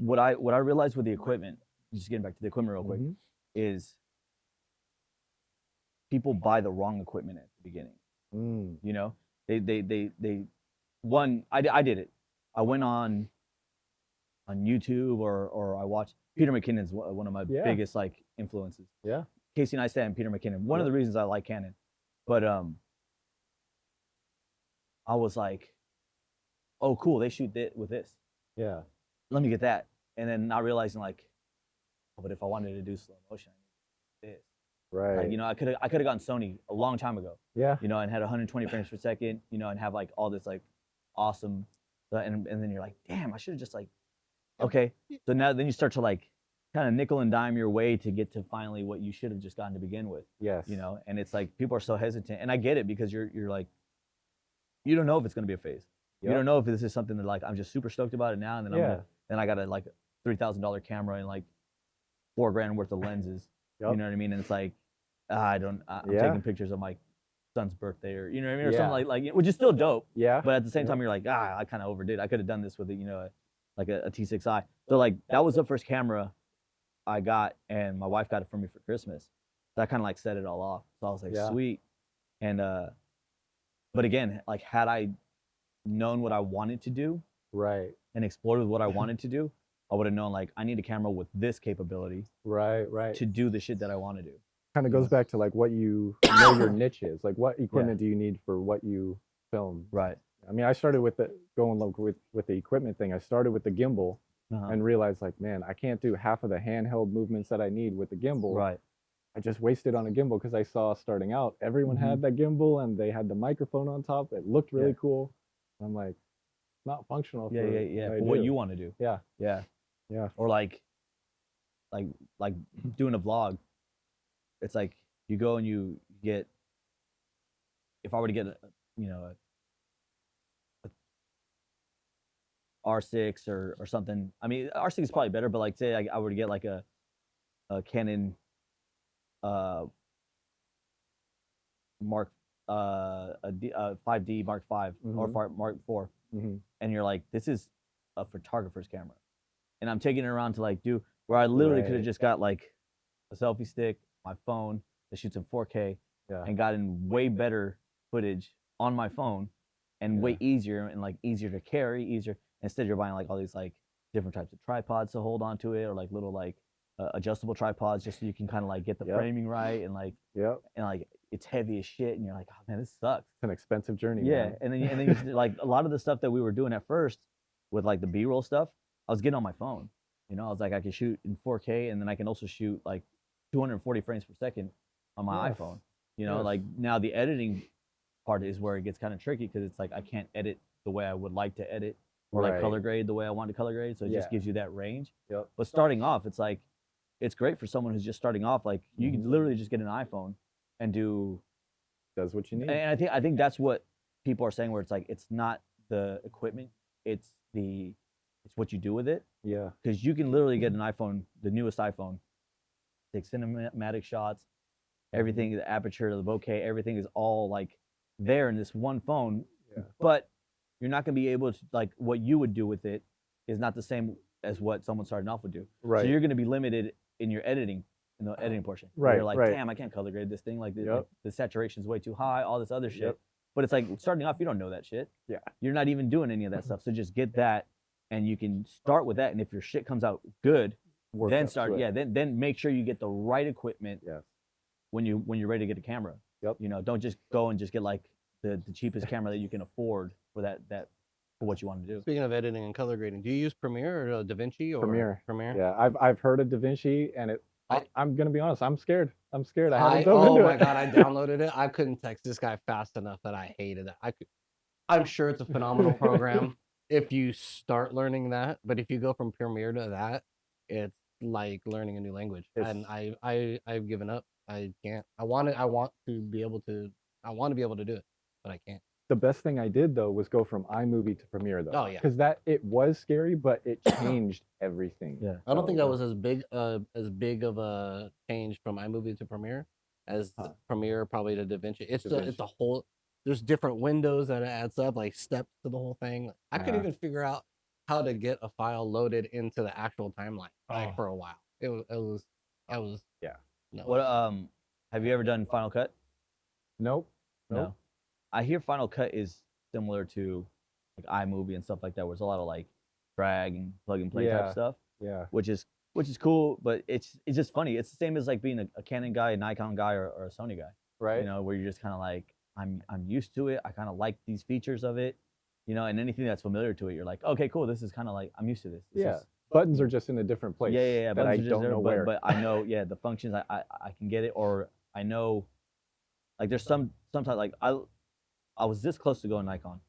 what I realized with the equipment, just getting back to the equipment real quick, is people buy the wrong equipment at the beginning. You know, they one, I did it. I went on YouTube or I watched Peter McKinnon's one of my biggest like influences. Yeah. Casey Neistat and Peter McKinnon. One of the reasons I like Canon, but I was like, oh cool, they shoot with this. Yeah. Let me get that, and then not realizing like, oh, but if I wanted to do slow motion, I need this. Right. Like, you know, I could have gone Sony a long time ago. Yeah. You know, and had 120 frames per second. You know, and have like all this like awesome, and then you're like, damn, I should have just like, okay. So now then you start to like kind of nickel and dime your way to get to finally what you should have just gotten to begin with. Yes. You know, and it's like people are so hesitant, and I get it because you're like, you don't know if it's gonna be a phase. You don't know if this is something that like I'm just super stoked about it now, and then then I got a like $3,000 camera and like $4,000 worth of lenses. You know what I mean? And it's like I'm taking pictures of my son's birthday or you know what I mean or something like which is still dope. Yeah. But at the same time, you're like I kind of overdid. I could have done this with like a T6i. So like that was the first camera I got, and my wife got it for me for Christmas. So I kind of like set it all off. So I was like sweet, and but again, like had I known what I wanted to do, right, and explored with what I wanted to do, I would have known like I need a camera with this capability, right, to do the shit that I want to do. Kind of goes back to like what you know your niche is. Like what equipment do you need for what you film? Right. I mean, I started with with the equipment thing. I started with the gimbal and realized like, man, I can't do half of the handheld movements that I need with the gimbal. Right. I just wasted on a gimbal because I saw starting out, everyone had that gimbal and they had the microphone on top. It looked really cool. I'm like, it's not functional. For what you want to do. Yeah. Or like doing a vlog. It's like you go and you get. If I were to get a R6 or something. I mean, R6 is probably better, but like say I were to get like a Canon Mark a 5D Mark V or Mark IV, and you're like, this is a photographer's camera, and I'm taking it around to like do where I literally could have just got like a selfie stick, my phone that shoots in 4K, and gotten way better footage on my phone, and way easier and like easier to carry, easier. Instead, you're buying like all these like different types of tripods to hold onto it, or like little like adjustable tripods just so you can kind of like get the framing right, and like and like it's heavy as shit, and you're like, oh man, this sucks. It's an expensive journey. Yeah, man. and then you like a lot of the stuff that we were doing at first with like the B-roll stuff, I was getting on my phone. You know, I was like, I can shoot in 4K, and then I can also shoot like 240 frames per second on my iPhone. You know, like now the editing part is where it gets kind of tricky because it's like I can't edit the way I would like to edit, or like color grade the way I want to color grade. So it just gives you that range. But starting off, it's like it's great for someone who's just starting off. Like you can literally just get an iPhone and does what you need. And I think that's what people are saying, where it's like it's not the equipment, it's what you do with it. Yeah. Because you can literally get an iPhone, the newest iPhone, take cinematic shots, everything, the aperture, the bokeh, everything is all like there in this one phone. But you're not going to be able to, like, what you would do with it is not the same as what someone starting off would do. Right. So you're going to be limited in your editing, in the editing portion. Right. You're like, damn, I can't color grade this thing. Like, the saturation is way too high, all this other shit. But it's like starting off, you don't know that shit. Yeah. You're not even doing any of that stuff. So just get that, and you can start with that. And if your shit comes out good, then start. Yeah. Then make sure you get the right equipment. Yes. When you're ready to get a camera. Yep. You know, don't just go and just get like the cheapest camera that you can afford for that for what you want to do. Speaking of editing and color grading, do you use Premiere or DaVinci or Premiere? Yeah, I've heard of DaVinci, and I'm gonna be honest, I'm scared. I haven't oh my god, I downloaded it. I couldn't text this guy fast enough that I hated it. I'm sure it's a phenomenal program if you start learning that, but if you go from Premiere to that, it's like learning a new language. And I've given up. I can't. I want to be able to do it, but I can't. The best thing I did though was go from iMovie to Premiere though. Oh yeah. Because it was scary, but it changed everything. Yeah. I don't think that was as big of a change from iMovie to Premiere as Premiere probably to DaVinci. It's a whole. There's different windows that it adds up, like steps to the whole thing. I couldn't even figure out how to get a file loaded into the actual timeline like Oh. for a while. It was Yeah. no. What have you ever done Final Cut? Nope. No. I hear Final Cut is similar to like iMovie and stuff like that, where it's a lot of like drag and plug and play type Yeah. stuff, Yeah. which is cool, but it's just funny. It's the same as like being a Canon guy, a Nikon guy, or a Sony guy. Right. You know, where you're just kind of like, I'm used to it. I kind of like these features of it. You know, and anything that's familiar to it, you're like, okay, cool. This is kind of like I'm used to this. This Yeah. is, Buttons are just in a different place. yeah. That buttons I are just don't there, know where. but I know, yeah, the functions I can get it, or I know, like there's sometimes like I was this close to going Nikon,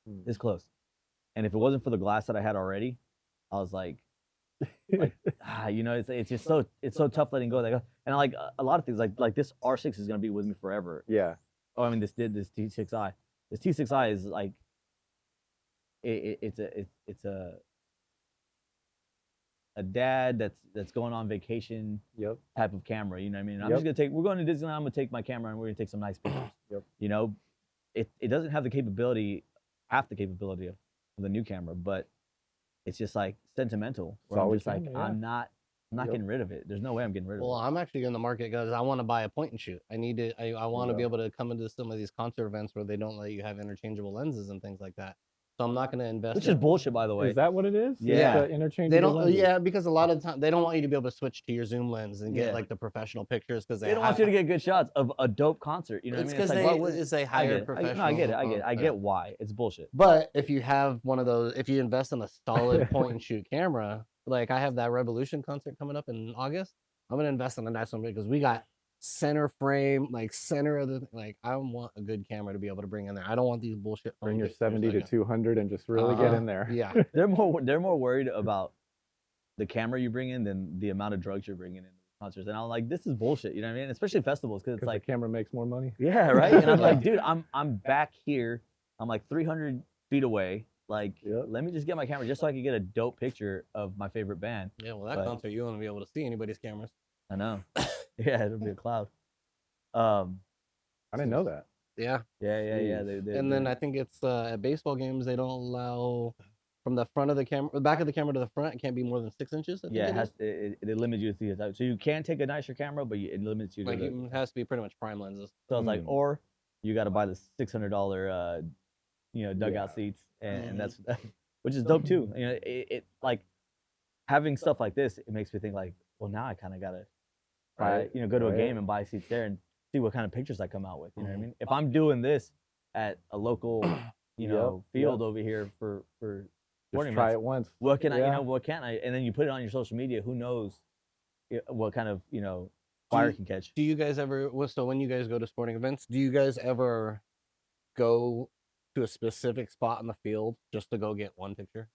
this close, and if it wasn't for the glass that I had already, I was like you know, it's just so tough letting go. And I like a lot of things like this R6 is gonna be with me forever. Yeah. Oh, I mean this T6i. This T6i is like it's a dad that's going on vacation Yep. type of camera. You know what I mean? I'm Yep. just gonna take. We're going to Disneyland. I'm gonna take my camera and we're gonna take some nice pictures. Yep. You know, it doesn't have the capability, half the capability of the new camera, but it's just like sentimental. Where I'm all we just like, can, yeah. I'm not Yep. getting rid of it. There's no way I'm getting rid of Well, it. I'm actually in the market because I want to buy a point and shoot. I need to. I want to be Yeah. able to come into some of these concert events where they don't let you have interchangeable lenses and things like that. So I'm not going to invest. Which is bullshit, by the way. Is that what it is? Yeah. It's the interchangeable They don't. lenses? Yeah, because a lot of time they don't want you to be able to switch to your zoom lens and get Yeah. like the professional pictures because They don't want you to get good shots of a dope concert. You know what I mean? It's like, because why would- it's a I higher get it. professional. No, I get it. I yeah. get why. It's bullshit. But if you have one of those, if you invest in a solid point and shoot camera, like I have that Revolution concert coming up in August, I'm gonna invest in a nice one because we got center frame, like center of the like. I want a good camera to be able to bring in there. I don't want these bullshit. Bring your pictures 70 to like 200 and just really get in there. Yeah. They're more worried about the camera you bring in than the amount of drugs you're bringing in to concerts. And I'm like, this is bullshit. You know what I mean? Especially festivals, because it's Because like, the camera makes more money. yeah, right. And I'm like, dude, I'm back here. I'm like 300 feet away. Like, Yep. let me just get my camera just so I can get a dope picture of my favorite band. Yeah. Well, that But- concert, you won't be able to see anybody's cameras. I know. Yeah, it'll be a cloud. I didn't know that. Yeah. Yeah. And then I think it's at baseball games they don't allow from the front of the camera, the back of the camera to the front. It can't be more than 6 inches. I think yeah, it is. it limits you to the type. So you can take a nicer camera, but it limits you to Like the, it has to be pretty much prime lenses. so it's like, Mm. or you got to buy the $600 dugout Yeah. seats, and Mhm. that's which is dope too. You know, it like having stuff like this. It makes me think like, well, now I kind of gotta Right, go to a right. game and buy seats there and see what kind of pictures I come out with. You know what I Mhm. mean? If I'm doing this at a local, Yep, field over here for Just sporting try events, it once. what can I, Yeah. what can't I? And then you put it on your social media. Who knows what kind of fire you- can catch? Do you guys ever? So when you guys go to sporting events, do you guys ever go to a specific spot in the field just to go get one picture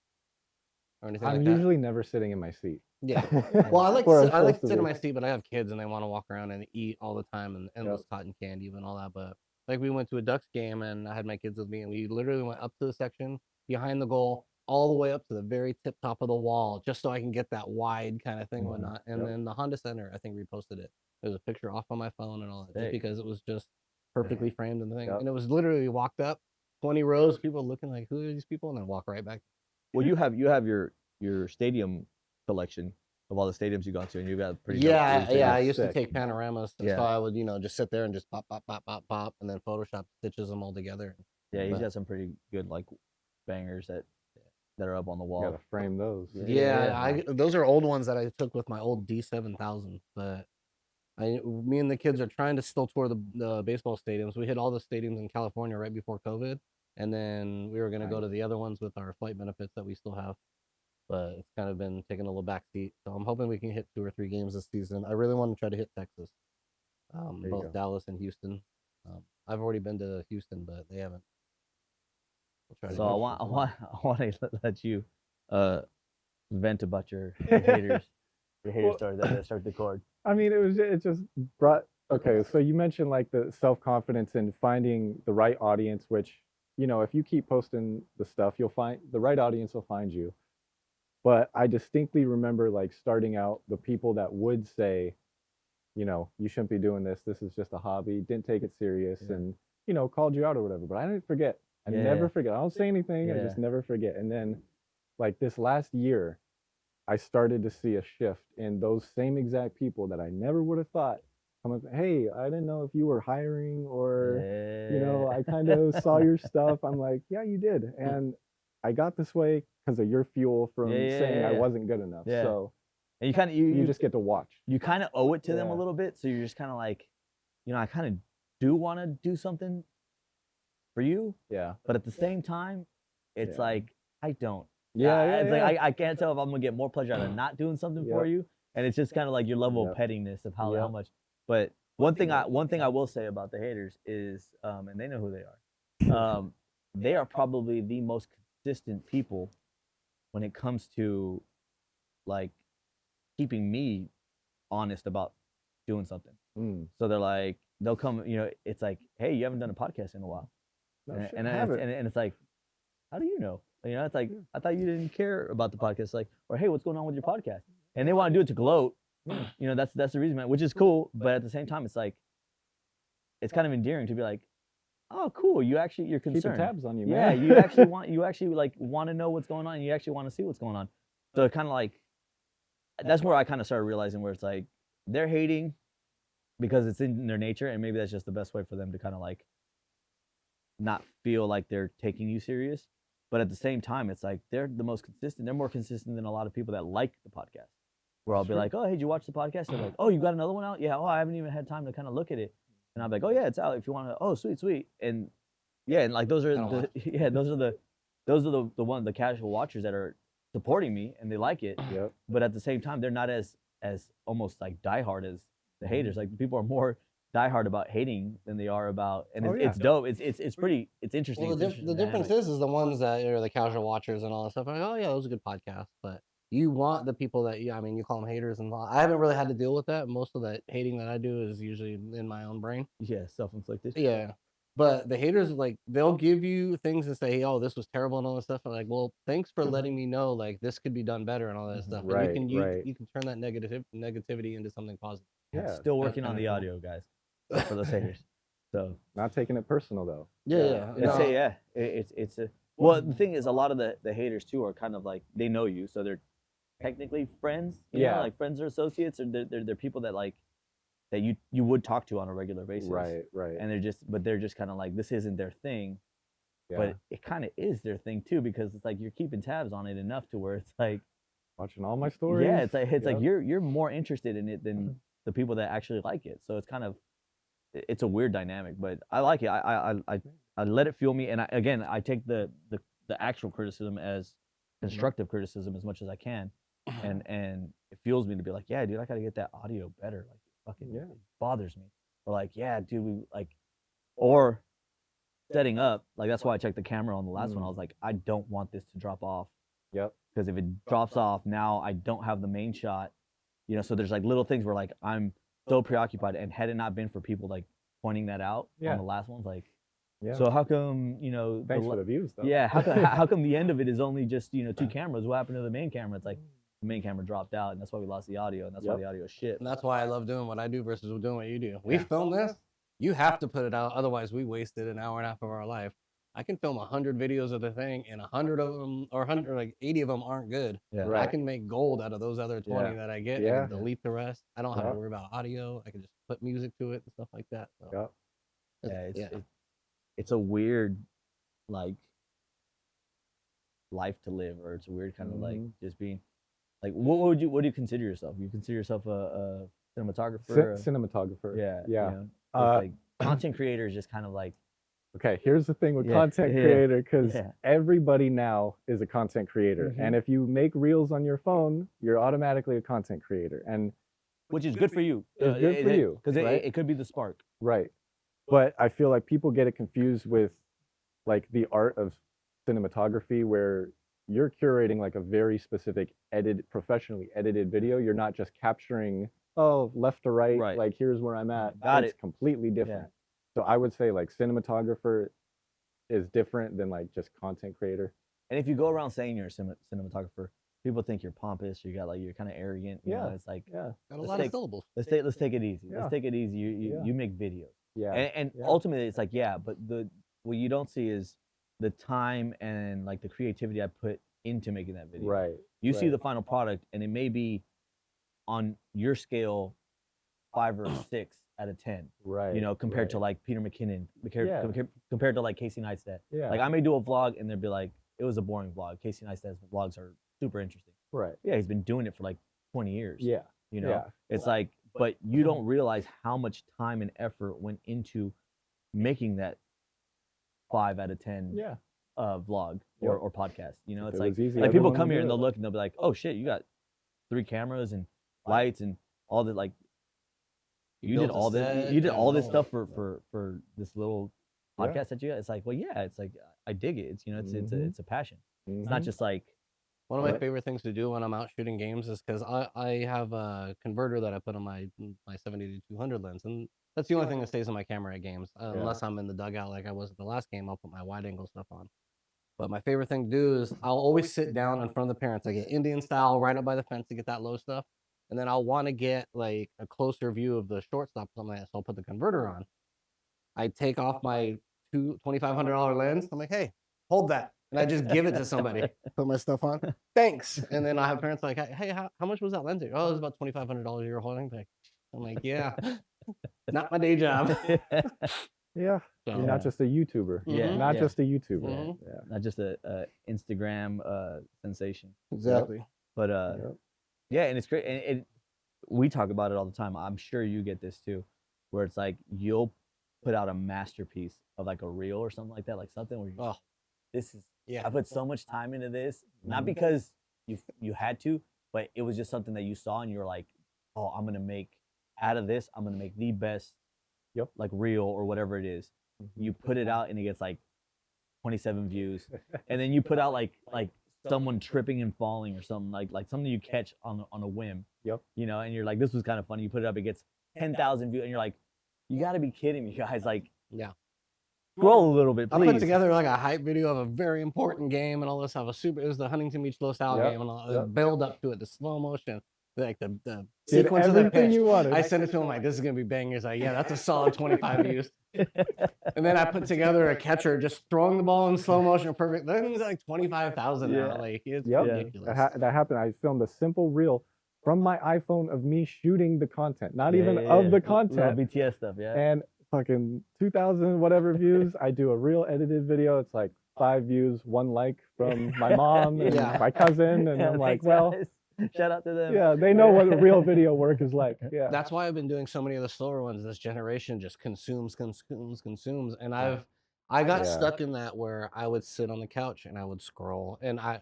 or anything I'm like that? usually never sitting in my seat. Yeah. Well, I like Where I'm I like supposed to to sit in be. my seat, but I have kids and they want to walk around and eat all the time and endless cotton candy and all that. But like we went to a Ducks game and I had my kids with me and we literally went up to the section behind the goal all the way up to the very tip top of the wall just so I can get that wide kind of thing and Mhm. whatnot. And Yep. then the Honda Center, I think, reposted it. There's a picture off on my phone and all that just Sick. because it was just perfectly framed and the thing. Yep. And it was literally walked up 20 rows, people looking like, who are these people? And then walk right back. Well, you have your stadium collection of all the stadiums you got to, and you got pretty. dope Yeah, stadiums. yeah. I used to Sick. take panoramas, and Yeah. so I would, just sit there and just pop, and then Photoshop stitches them all together. Yeah, he's But- got some pretty good like bangers that are up on the You wall. gotta frame those. Yeah, those are old ones that I took with my old D7000. But me and the kids are trying to still tour the baseball stadiums. We hit all the stadiums in California right before COVID, and then we were gonna go to the other ones with our flight benefits that we still have. But it's kind of been taking a little backseat. So I'm hoping we can hit 2 or 3 games this season. I really want to try to hit Texas, you both go. Dallas and Houston. I've already been to Houston, but they haven't. We'll try to So go. I want to let you vent about your haters, Well- stories that start the chord. I mean, it just brought. Okay, so you mentioned like the self-confidence in finding the right audience, which, if you keep posting the stuff, you'll find the right audience will find you. But I distinctly remember like starting out, the people that would say, you shouldn't be doing this. This is just a hobby. Didn't take it serious, Yeah. and called you out or whatever. But I didn't forget. I Yeah, never yeah. forget. I don't say anything. I Yeah. just never forget. And then like this last year, I started to see a shift in those same exact people that I never would have thought. I'm like, hey, I didn't know if you were hiring or, you know, I kind of saw your stuff. I'm like, yeah, you did. And I got this way because of your fuel from saying I wasn't good enough. Yeah. So and you kind of you just get to watch. You kind of owe it to them a Yeah. little bit, so you're just kind of like, you know, I kind of do want to do something for you, Yeah. but at the same time, it's Yeah. like I don't. Yeah. It's like I can't tell if I'm gonna get more pleasure out of not doing something for Yep. you, and it's just kind of like your level of Yep. pettiness of how Yep. much. But one thing I will say about the haters is, and they know who they are. They are probably the most consistent people when it comes to like keeping me honest about doing something. Mm. So they're like, they'll come, you know, it's like, hey, you haven't done a podcast in a while. No, and, shit, and, I it's, haven't. and it's like, how do you know? You know, it's like, Yeah. I thought you didn't care about the podcast. Like, or hey, what's going on with your podcast? And they want to do it to gloat. Yeah. You know, that's the reason, man, which is cool. But at the same time, it's like, it's kind of endearing to be like, oh, cool, you're concerned. Keeping tabs on you, Yeah, man. you actually like want to know what's going on. And you actually want to see what's going on. So it kind of like, that's where I kind of started realizing where it's like, they're hating because it's in their nature, and maybe that's just the best way for them to kind of like not feel like they're taking you serious. But at the same time, it's like they're the most consistent. They're more consistent than a lot of people that like the podcast. Where I'll be like, oh, hey, did you watch the podcast? They're like, oh, you got another one out? Yeah. Oh, I haven't even had time to kind of look at it. And I'm like, oh yeah, it's out if you want to. Oh, sweet. And yeah, and like those are the casual watchers that are supporting me and they like it. Yep. But at the same time, they're not as almost like diehard as the haters. Like people are more diehard about hating than they are about, and it's dope. It's interesting. Well, the difference is the ones that are the casual watchers and all that stuff. Like, oh yeah, it was a good podcast, but you want the people that you call them haters, and I haven't really had to deal with that. Most of that hating that I do is usually in my own brain. Yeah, self-inflicted. Yeah. But the haters, like, they'll give you things and say, oh, this was terrible and all this stuff. And like, well, thanks for letting me know, like, this could be done better and all that stuff. Right, And right. you can turn that negativity into something positive. Yeah. Still working on the audio, guys, for those haters. So Not taking it personal though. it's a well. The thing is, a lot of the haters too are kind of like they know you, so they're technically friends. You know, like friends or associates, or they're people that like that you would talk to on a regular basis. Right. And they're just kind of like, this isn't their thing. Yeah. But it kind of is their thing too, because it's like you're keeping tabs on it enough to where it's like watching all my stories. Yeah, it's like you're more interested in it than the people that actually like it. So it's kind of, it's a weird dynamic, but I like it. I let it fuel me, and I take the actual criticism as constructive criticism as much as I can, and it fuels me to be like, yeah, dude, I gotta get that audio better. Like, fucking it bothers me. Or like, yeah, dude, we like, or setting up, like that's why I checked the camera on the last one. I was like, I don't want this to drop off. Yep. Because if it drops off, now I don't have the main shot. You know, so there's like little things where like I'm so preoccupied, and had it not been for people like pointing that out on the last ones, like, so how come, you know, thanks for the views though. Yeah, how come the end of it is only just, you know, 2 cameras? What happened to the main camera? It's like the main camera dropped out, and that's why we lost the audio, and that's why the audio is shit. And that's why I love doing what I do versus doing what you do. We film this, you have to put it out, otherwise we wasted an hour and a half of our life. I can film 100 videos of the thing, and 100 of them, or 100, like 80 of them aren't good. Yeah. I can make gold out of those other 20 that I get. I can delete the rest. I don't have to worry about audio. I can just put music to it and stuff like that. So. It's a weird, like, life to live, or it's a weird kind of like just being, like, what do you consider yourself? You consider yourself a cinematographer? Cinematographer. Yeah. Yeah. You know, like content creator is just kind of like. Okay, here's the thing with content creator, because everybody now is a content creator, and if you make reels on your phone, you're automatically a content creator, and which is good for you. It's good for you, because it could be the spark. Right, but I feel like people get it confused with like the art of cinematography, where you're curating like a very specific professionally edited video. You're not just capturing left to right, like here's where I'm at. It's completely different. So I would say like cinematographer is different than like just content creator. And if you go around saying you're a cinematographer, people think you're pompous, you're kind of arrogant. You know, it's like, got a lot of syllables. Let's take it easy. Let's take it easy. You make videos. Yeah. And ultimately it's like, but what you don't see is the time and like the creativity I put into making that video. Right. You see right. the final product, and it may be on your scale 5 or 6 out of 10. Right. You know, compared to right. like Peter McKinnon, Yeah. compared to like Casey Neistat. Yeah. Like I may do a vlog, and they'll be like, it was a boring vlog. Casey Neistat's vlogs are super interesting. Right. Yeah, he's been doing it for like 20 years. Yeah. You know, Yeah. it's like, but you don't realize how much time and effort went into making that 5 out of 10 Yeah. Vlog Yep. or podcast. You know, If it's it like was easy, like people everyone come would here do and it. they'll look and they'll be like, oh shit, you got 3 cameras and lights and all the like. You did built a all this. set You did and all this all stuff that. for this little Yeah. podcast that you got. It's like, well, yeah, it's like I dig it. It's it's a passion. It's not Mhm. just like One of my Right. favorite things to do when I'm out shooting games is because I have a converter that I put on my 70-200 lens, and that's the only thing that stays on my camera at games. Unless I'm in the dugout like I was at the last game, I'll put my wide angle stuff on. But my favorite thing to do is I'll always sit down in front of the parents. I get Indian style right up by the fence to get that low stuff. And then I'll want to get like a closer view of the shortstop or something like that. So I'll put the converter on. I take off my $2,500 lens. I'm like, hey, hold that. And I just give it to somebody. Put my stuff on. Thanks. And then I have parents like, hey, how much was that lens? Oh, it was about $2,500 you're holding back. I'm like, yeah, not my day job. Yeah. So, You're not just a YouTuber. Yeah, Not yeah. just a YouTuber. Mhm. Yeah. not just a Instagram sensation. exactly. But Yep. yeah, and it's great. And we talk about it all the time. I'm sure you get this too, where it's like you'll put out a masterpiece of like a reel or something like that, like something where Oh, this is yeah. I put so much time into this, not Mhm. because you had to, but it was just something that you saw and you were like, oh, I'm gonna make out of this. I'm gonna make the best, Yep. like reel or whatever it is. Mhm. You put it out and it gets like 27 views, and then you put out like someone tripping and falling or something like something you catch on a whim. Yep. You know, and you're like, this was kind of funny. You put it up, it gets 10,000 views, and you're like, you got to be kidding me, guys! Like, Yeah. scroll a little bit, I please. put together like a hype video of a very important game and all this stuff. It was the Huntington Beach Low Style Yep, game and all the yep. build up to it, the slow motion, like the Did sequence of the everything pitch. you wanted. I sent it to him like, this is gonna be bangers. Like, yeah, that's a solid 25 views. And then I put together a catcher just throwing the ball in slow motion, perfect. That thing's like 25,000 Yeah. now. Like it's Yep. ridiculous. That happened. I filmed a simple reel from my iPhone of me shooting the content, not Yeah, even yeah, of yeah. the Little content. BTS stuff, yeah. And fucking 2,000 whatever views. I do a real edited video. It's like 5 views, 1 like from my mom and Yeah. my cousin, and I'm like, Thanks, well, guys. Shout out to them. yeah, they know what real video work is like. Yeah. That's why I've been doing so many of the slower ones. This generation just consumes. And I got Yeah. stuck in that where I would sit on the couch and I would scroll. And I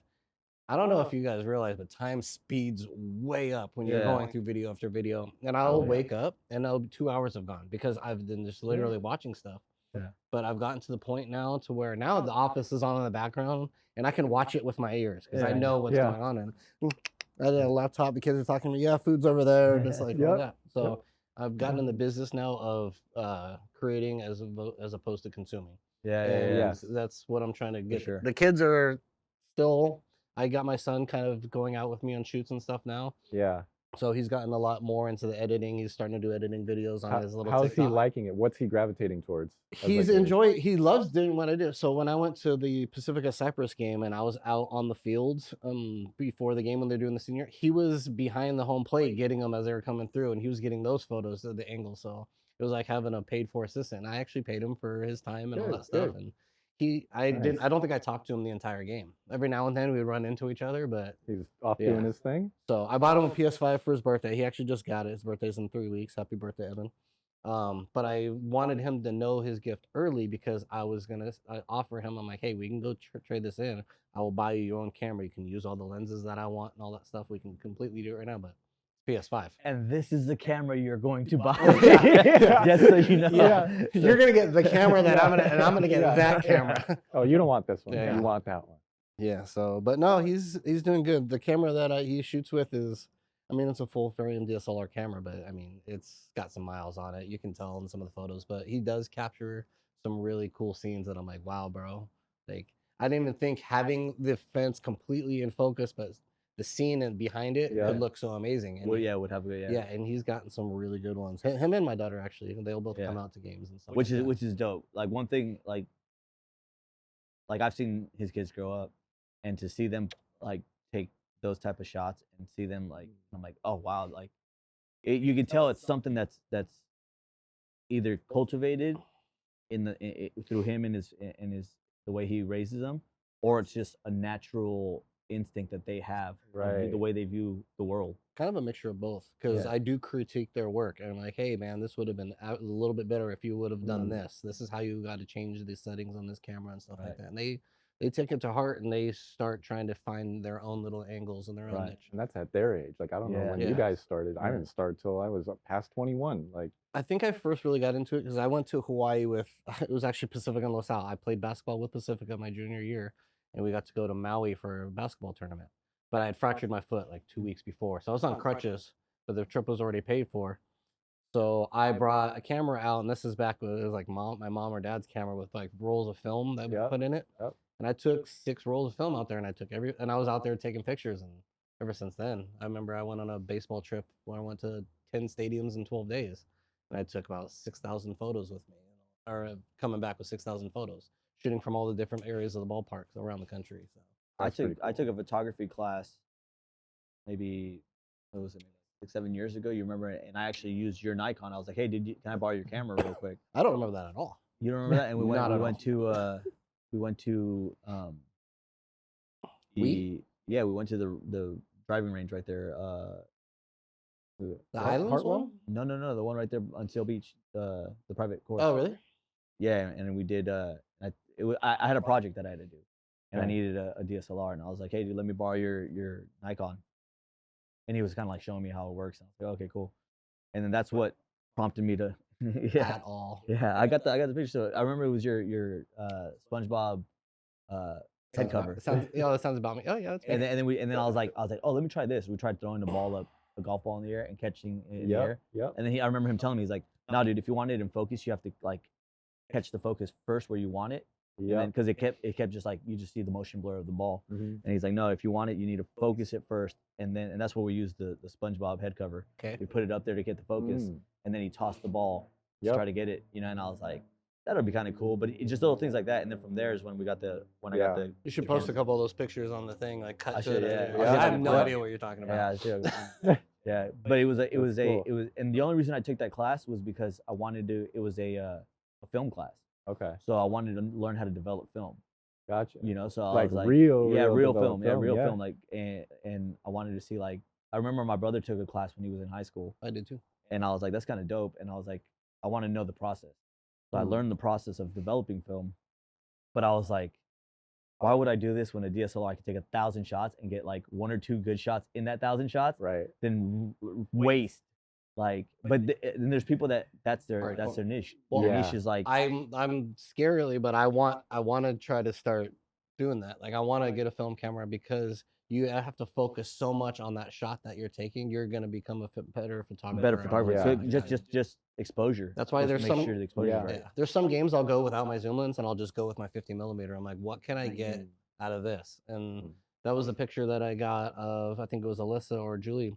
don't know if you guys realize, but time speeds way up when you're Yeah. going through video after video. And I'll yeah. wake up and 2 hours have gone because I've been just literally watching stuff. Yeah. But I've gotten to the point now to where now The Office is on in the background and I can watch it with my ears because I Yeah. know what's Yeah. going on. And I had a laptop, the kids are talking to me, yeah, food's over there, and it's like all Yep. that. So I've gotten in the business now of creating as opposed to consuming. Yeah, yeah, And yeah. Yes. that's what I'm trying to get. sure. The kids are still, I got my son kind of going out with me on shoots and stuff now. Yeah. So he's gotten a lot more into the editing. He's starting to do editing videos on his little How's he TikTok. liking it? What's he gravitating towards? He loves doing what I do. So when I went to the Pacifica Cyprus game and I was out on the field before the game when they're doing the senior, he was behind the home plate getting them as they were coming through, and he was getting those photos of the angle. So it was like having a paid for assistant. I actually paid him for his time and all Good, that stuff. good. And I don't think I talked to him the entire game. Every now and then we would run into each other, but He's off Yeah. doing his thing. so I bought him a PS5 for his birthday. He actually just got it. His birthday's in 3 weeks. Happy birthday, Evan. But I wanted him to know his gift early because I was gonna offer him. I'm like, hey, we can go trade this in. I will buy you your own camera. You can use all the lenses that I want and all that stuff. We can completely do it right now, but PS5. And this is the camera you're going to buy. Yeah. Just so you know. Yeah. You're gonna get the camera that I'm gonna get Yeah. that camera. Oh, you don't want this one. Yeah. You want that one. Yeah. So, but no, he's doing good. The camera that he shoots with is, I mean, it's a full frame DSLR camera, but I mean, it's got some miles on it. You can tell in some of the photos, but he does capture some really cool scenes that I'm like, wow, bro. Like, I didn't even think having the fence completely in focus, but the scene and behind it Yeah. could look so amazing. And Well, yeah, would have good. Yeah. yeah, and he's gotten some really good ones. Him and my daughter actually, they'll both Yeah. come out to games and stuff. Which like is that. which is dope. Like one thing, like I've seen his kids grow up, and to see them like take those type of shots and see them like I'm like, oh wow, like you can tell it's something that's either cultivated through him and his the way he raises them, or it's just a natural instinct that they have of the way they view the world. Kind of a mixture of both, because Yeah. I do critique their work, and I'm like, hey man, this would have been a little bit better if you would have done this. This is how you got to change the settings on this camera and stuff like that. And they take it to heart and they start trying to find their own little angles and their own niche. And that's at their age. Like I don't know when you guys started. I didn't start till I was past 21. Like I think I first really got into it because I went to Hawaii with it was actually Pacifica and LaSalle. I played basketball with Pacifica my junior year, and we got to go to Maui for a basketball tournament. But I had fractured my foot like 2 weeks before, so I was on crutches. But the trip was already paid for. So I brought a camera out, and this is back when it was like my mom or dad's camera with like rolls of film that we put in it. And I took 6 rolls of film out there, and I was out there taking pictures. And ever since then, I remember I went on a baseball trip where I went to 10 stadiums in 12 days, and I took about 6,000 photos with me, or coming back with 6,000 photos, shooting from all the different areas of the ballparks around the country. So I took a photography class, maybe what was it? 6-7 years ago, you remember it? And I actually used your Nikon. I was like, hey, can I borrow your camera real quick? I don't remember that at all. You don't remember that? And we went to we went to we went to the driving range right there. The Islands one? No, the one right there on Seal Beach, the private course. Oh, really? Yeah, and we did. I had a project that I had to do, and I needed a DSLR, and I was like, hey, dude, let me borrow your Nikon. And he was kind of like showing me how it works. And I was like, okay, cool. And then that's what prompted me to At all. Yeah, I got the picture. So I remember it was your SpongeBob head cover. That sounds about me. Oh yeah, that's and then I was like, oh, let me try this. We tried throwing the ball up, a golf ball in the air, and catching it in the air. And then I remember him telling me, he's like, no, dude, if you want it in focus, you have to like catch the focus first where you want it. Yeah. Because it kept just like you just see the motion blur of the ball. And he's like, no, if you want it, you need to focus it first, and that's where we used the SpongeBob head cover. Okay. We put it up there to get the focus, and then he tossed the ball to try to get it, and I was like, that would be kind of cool. But it's just little things like that, and then from there is when I got the. You should post a couple of those pictures on the thing, like cut to it. Yeah. I have no idea what you're talking about. Yeah, yeah. But it was and the only reason I took that class was because I wanted to. It was a film class. Okay. So I wanted to learn how to develop film. Gotcha. So I like was like, real film. Yeah, real film. Like, and I wanted to see, like, I remember my brother took a class when he was in high school. I did too. And I was like, that's kind of dope. And I was like, I want to know the process. So I learned the process of developing film. But I was like, why would I do this when a DSLR I could take 1,000 shots and get like 1 or 2 good shots in that 1,000 shots? Right. Then waste. Like, but then there's people that's their niche. Well, their niche is like, I'm scarily, but I want to try to start doing that. Like, I want to get a film camera because you have to focus so much on that shot that you're taking. You're gonna become a better photographer. So just exposure. That's why there's some. Sure the exposure right. There's some games I'll go without my zoom lens and I'll just go with my 50mm. I'm like, what can I get out of this? And that was the picture that I got of, I think it was Alyssa or Julie.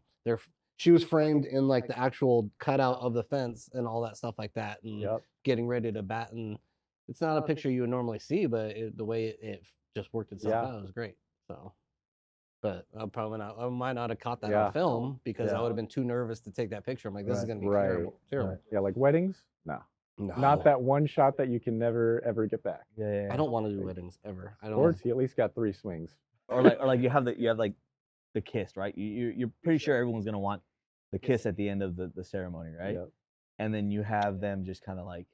She was framed in like the actual cutout of the fence and all that stuff like that, and getting ready to bat. And it's not a picture you would normally see, but the way it just worked itself out was great. So, but I might not have caught that on film because I would have been too nervous to take that picture. I'm like, this is gonna be terrible. Yeah, like weddings, no, not that one shot that you can never ever get back. Yeah. I don't want to do weddings ever. I don't. Sports, you at least got 3 swings. Or like you have like the kiss, right? You're pretty sure everyone's gonna want the kiss at the end of the ceremony, right? And then you have them just kind of like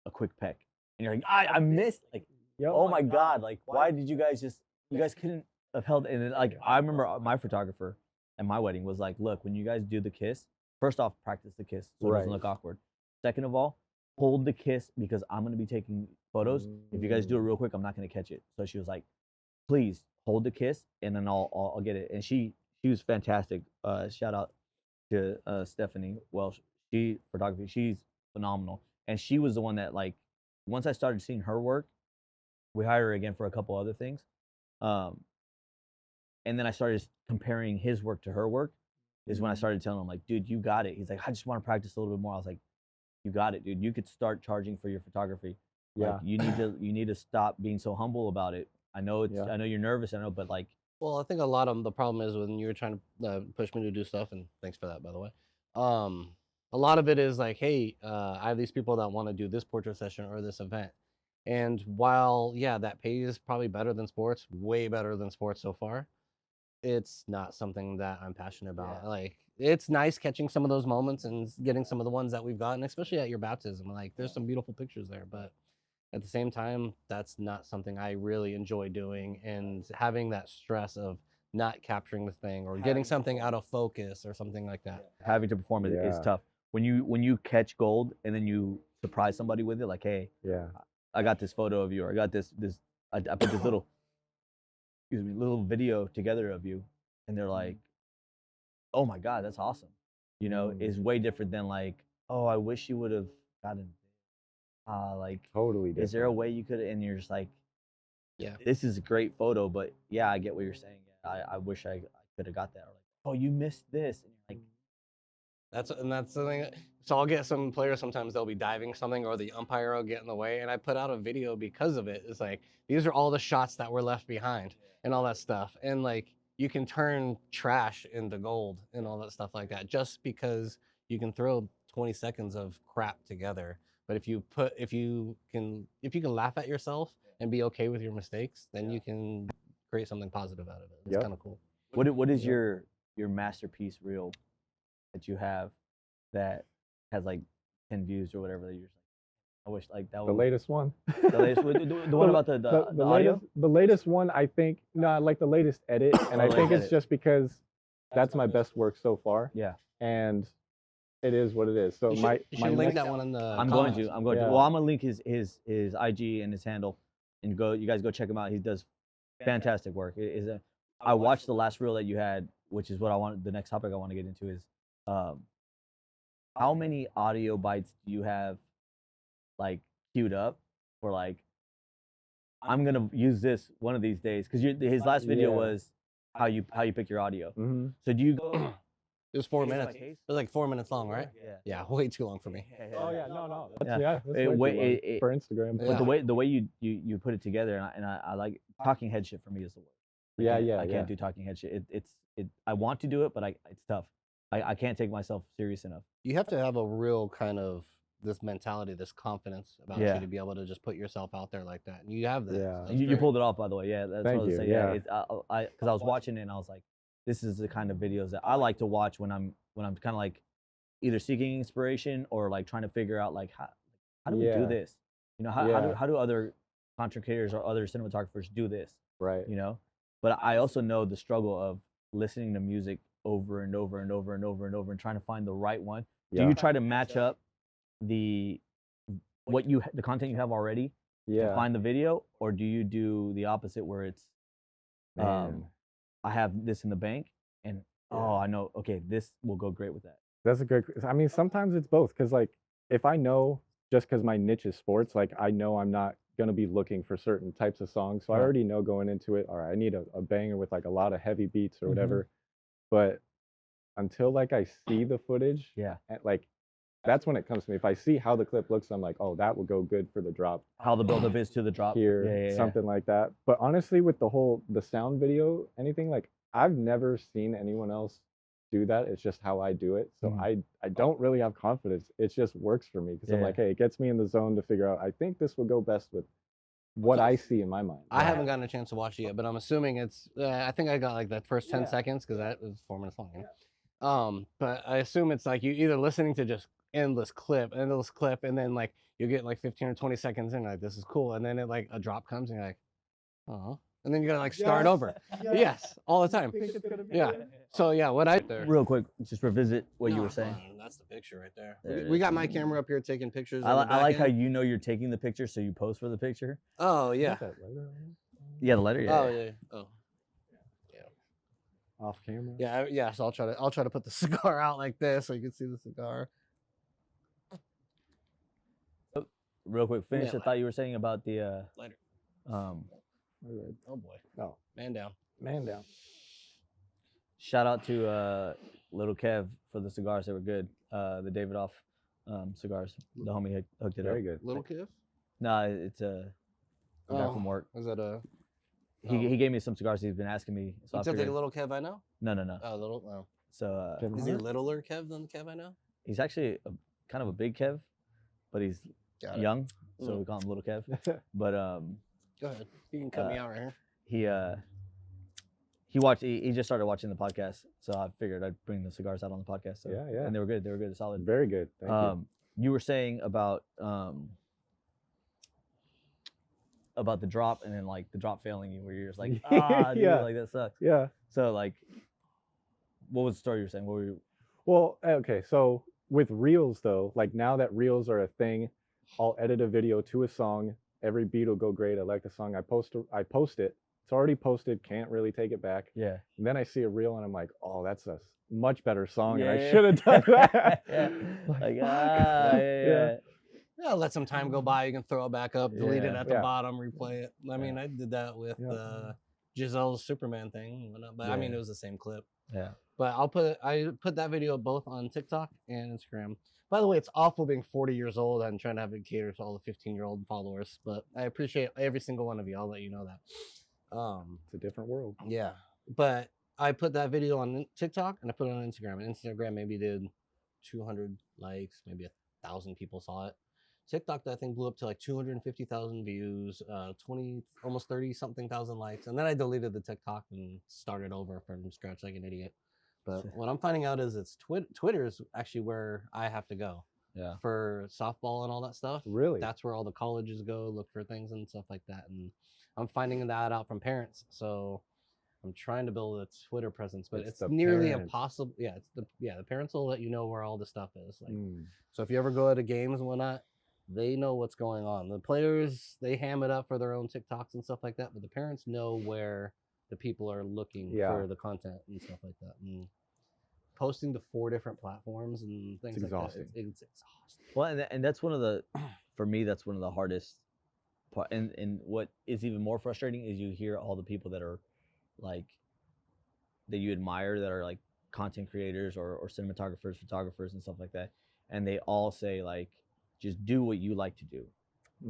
a quick peck, and you're like, I missed, like, oh my god, like, why did you guys couldn't have held? And then, like, I remember my photographer at my wedding was like, look, when you guys do the kiss, first off, practice the kiss so it doesn't look awkward. Second of all, hold the kiss because I'm gonna be taking photos. If you guys do it real quick, I'm not gonna catch it. So she was like, please hold the kiss, and then I'll get it. And she was fantastic. Shout out to Stephanie Welsh. She's phenomenal. And she was the one that, like, once I started seeing her work, we hired her again for a couple other things. And then I started comparing his work to her work, is when I started telling him, like, dude, you got it. He's like, I just want to practice a little bit more. I was like, you got it, dude. You could start charging for your photography. Like, you need to stop being so humble about it. I know you're nervous, but like, Well, I think a lot of the problem is when you're trying to push me to do stuff, and thanks for that, by the way. Um, a lot of it is like, hey, I have these people that want to do this portrait session or this event. And while, yeah, that pay is probably better than sports, way better than sports so far, it's not something that I'm passionate about. Yeah. Like, it's nice catching some of those moments and getting some of the ones that we've gotten, especially at your baptism. Like, there's some beautiful pictures there, but at the same time, that's not something I really enjoy doing. And having that stress of not capturing the thing or getting something out of focus or something like that. Having to perform is Yeah. tough. When you catch gold and then you surprise somebody with it, like, hey, Yeah. I got this photo of you, or I got this I put this little video together of you, and they're like, oh my god, that's awesome. You know, Mm. is way different than like, oh, I wish you would have gotten like, Totally different. is there a way you could? And you're just like, Yeah. this is a great photo, but yeah, I get what you're saying. Yeah, I wish I could have got that. Or like, oh, you missed this, and you're like, That's the thing. So I'll get some players, sometimes they'll be diving something or the umpire will get in the way, and I put out a video because of it. It's like, these are all the shots that were left behind and all that stuff. And like, you can turn trash into gold and all that stuff like that just because you can throw 20 seconds of crap together. But if you can laugh at yourself and be okay with your mistakes, then you can create something positive out of it. It's Yep. kind of cool. what is Yep. your masterpiece reel that you have that has like 10 views or whatever that you're just like, I wish like that The was latest one. the latest the one about the audio. The latest one, I think. No, I like the latest edit, and Oh, I the think latest it's edit. just because that's my best work so far, Yeah, and it is what it is. So You should, my you should my link next, that one in the I'm going comments. to. I'm going to. Yeah. Well, I'm gonna link his IG and his handle, and you guys go check him out. He does fantastic work. I watched the last reel that you had, which is what I want. The next topic I want to get into is, um, how many audio bites do you have, like queued up for like, I'm gonna use this one of these days because his last video Yeah. was how you pick your audio. hmm So do you go It was 4 case by minutes. case? It was like 4 minutes long, right? Yeah. Yeah, way too long for me. Oh yeah, no, Yeah. that's It way too long it- for Instagram. But Yeah. the way you put it together, and I like talking head shit for me is the worst. Yeah, I can't do talking head shit. I want to do it, but it's tough. I can't take myself serious enough. You have to have a real kind of this mentality, this confidence about Yeah. you to be able to just put yourself out there like that. And you have that. Yeah. So You it's pulled it off, by the way. Yeah, that's Thank what I was you, saying. yeah. It's, because I was watching it and I was like, this is the kind of videos that I like to watch when I'm kind of like either seeking inspiration or like trying to figure out like how do we do Yeah. this? You know, Yeah. how do other content creators or other cinematographers do this? Right. You know, but I also know the struggle of listening to music over and over and over and over and over and trying to find the right one. Do Yeah. you try to match up the content you have already to Yeah. find the video, or do you do the opposite where it's Man. I have this in the bank and oh, I know, okay, this will go great with that. That's a good. I mean, sometimes it's both because, like, if I know just because my niche is sports, like, I know I'm not gonna be looking for certain types of songs, so I Right. already know going into it. All right, I need a banger with like a lot of heavy beats or Mhm. whatever. But until like I see the footage, Yeah. and like that's when it comes to me. If I see how the clip looks, I'm like, oh, that will go good for the drop How the buildup is to the drop. here, Yeah. something like that. But honestly, with the sound video, anything like I've never seen anyone else do that. It's just how I do it. So Mhm. I don't really have confidence. It just works for me because I'm Yeah. like, hey, it gets me in the zone to figure out. I think this will go best with what I see in my mind. I haven't gotten a chance to watch it yet, but I'm assuming it's. I think I got like that first 10 seconds because that was 4 minutes long. But I assume it's like you either listening to just endless clip, and then like you get like 15 or 20 seconds in, like this is cool, and then it like a drop comes, and you're like, oh, and then you gotta like start over. Yes, all the time. Yeah. So yeah, what I there. Real quick, just revisit what you No, were it's saying. fine. That's the picture right there. There it We is. got my camera up here taking pictures. I on the like back how end. you know you're taking the picture, so you post for the picture. Oh Is yeah. that lighter on Yeah, the letter. Yeah. Oh yeah. Oh it? Off camera. yeah. So I'll try to put the cigar out like this so you can see the cigar. Real quick, finish Yeah, the thought you were saying about the Later. um. Oh boy. Oh, Man down. man down. Shout out to Little Kev for the cigars. They were good. The Davidoff cigars. The homie hooked it Very up. good. Little Kiff? Nah, it's a guy from work. Is that a He gave me some cigars. He's been asking me. So I It's the figured, little Kev I know. no. Oh, little. Oh. So Kevin Is he Hart? littler Kev than the Kev I know? he's actually kind of a big Kev, but he's Got it. young, so Mm. we call him Little Kev. But Go ahead. You can cut me out right here. he just started watching the podcast, so I figured I'd bring the cigars out on the podcast. So, Yeah. and they were good. They were good, solid. Very good. Thank you. You were saying about the drop, and then like the drop failing you, where you're just like, dude, Yeah. like that sucks. Yeah. So like, what was the story you were saying? What were you? Well, okay. So with Reels though, like now that Reels are a thing, I'll edit a video to a song. Every beat will go great. I like the song. I post it. It's already posted. Can't really take it back. Yeah. And then I see a reel and I'm like, oh, that's a much better song. And I Yeah. should have done that. Like, Yeah. Yeah, let some time go by. You can throw it back up, delete it Yeah. at the bottom, replay it. I mean, Yeah. I did that with Yeah. Giselle's Superman thing and whatnot, but I mean, Yeah. it was the same clip. Yeah. But I put that video both on TikTok and Instagram. By the way, it's awful being 40 years old and trying to have it cater to all the 15-year-old followers, but I appreciate every single one of you. I'll let you know that. It's a different world. Yeah, but I put that video on TikTok and I put it on Instagram. And Instagram maybe did 200 likes, maybe 1,000 people saw it. TikTok, I think, blew up to like 250,000 views, 20, almost 30 something thousand likes. And then I deleted the TikTok and started over from scratch like an idiot. But what I'm finding out is it's Twitter is actually where I have to go. Yeah. For softball and all that stuff. Really? That's where all the colleges go, look for things and stuff like that. And I'm finding that out from parents. So I'm trying to build a Twitter presence, but it's nearly parents. impossible. Yeah, the parents will let you know where all the stuff is. Like, Mm. so if you ever go to games and whatnot, they know what's going on. The players, they ham it up for their own TikToks and stuff like that, but the parents know where the people are looking for the content and stuff like that. And posting to 4 different platforms and things like that. It's exhausting. Well, and that's one of the, for me, that's one of the hardest part. And what is even more frustrating is you hear all the people that are like, that you admire, that are like content creators or cinematographers, photographers and stuff like that. And they all say like, just do what you like to do.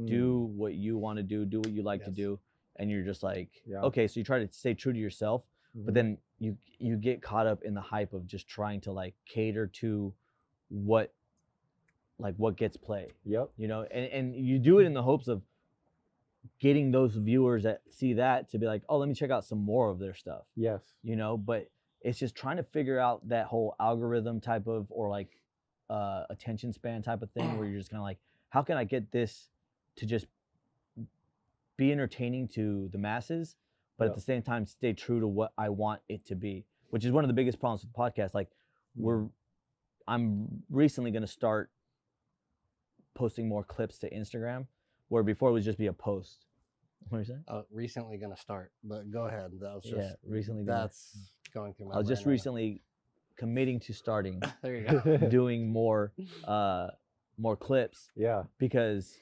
Do what you want to do what you like to do. And you're just like, okay, so you try to stay true to yourself, but then you get caught up in the hype of just trying to like cater to what gets play. Yep. You know, and you do it in the hopes of getting those viewers that see that to be like, oh, let me check out some more of their stuff. Yes. You know, but it's just trying to figure out that whole algorithm type of, or like attention span type of thing where you're just kind of like, how can I get this to just be entertaining to the masses, but at the same time stay true to what I want it to be, which is one of the biggest problems with podcasts. Like I'm recently going to start posting more clips to Instagram, where before it would just be a post. What are you saying? Recently going to start, but go ahead. That was just recently. That's going through my I was just brain right recently committing to starting now. There you go. doing more clips. Yeah. Because